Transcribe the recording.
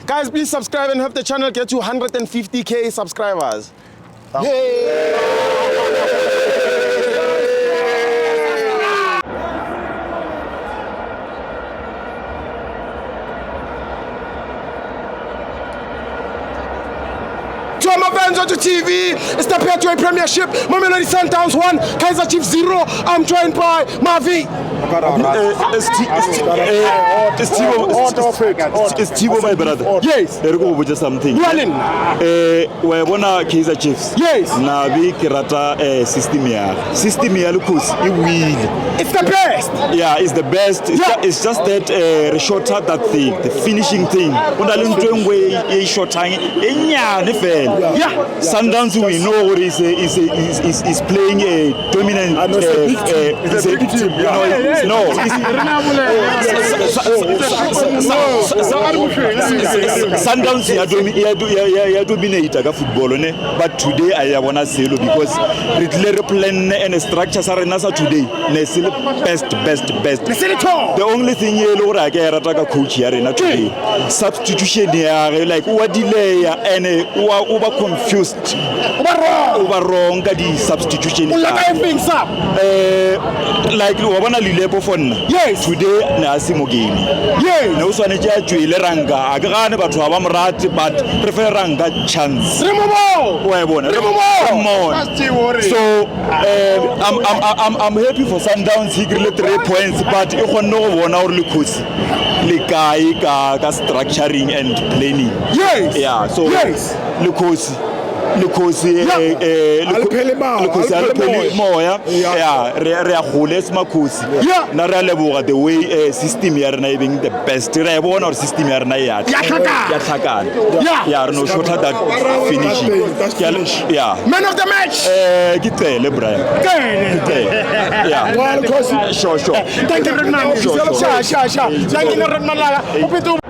Guys, please subscribe and help the channel get to 150k subscribers. To all my fans on TV, it's the Petro Premiership. Mamelodi Sundowns 1, Kaizer Chiefs 0. I'm joined by Mavi. It's Tibo, my brother. Yes. There go with something. Dwelling. We wanna Kaizer Chiefs. Yes. Nabi kirata system ya. System ya lukus. It will. It's the best. Yeah, it's the best. It's just that shorter that the finishing thing. When I learn to way a short time, yeah. Sundowns we know what is playing a dominant. It's a big team. No. Sundowns ya dominate the football, but today I wanna say because the plan and structures are nasa today. Best. The only thing you know I get a coach here today. Substitution here, like what delay and over confused. Over wrong the substitution. Like wabana lilepo phone. Yes. Today na simogini. Yes. Na uswane ja jwile ranga akagane batho ba mrati but prefer ranga chance. Remove. Wa bona. Come on. So I'm happy for Sundowns he got 3 points but e khonne go bona gore le coach le kae ka structuring and planning. Yes. Yeah, so yes. Le coach moya re a gole smakhosi na re leboga the way system ya rena being the best re bona or system ya rena ya tlhakana ya re no shorter that finishing yeah Man of the match ke Cele Brian yeah well coach sure thank you very much sha thank you very much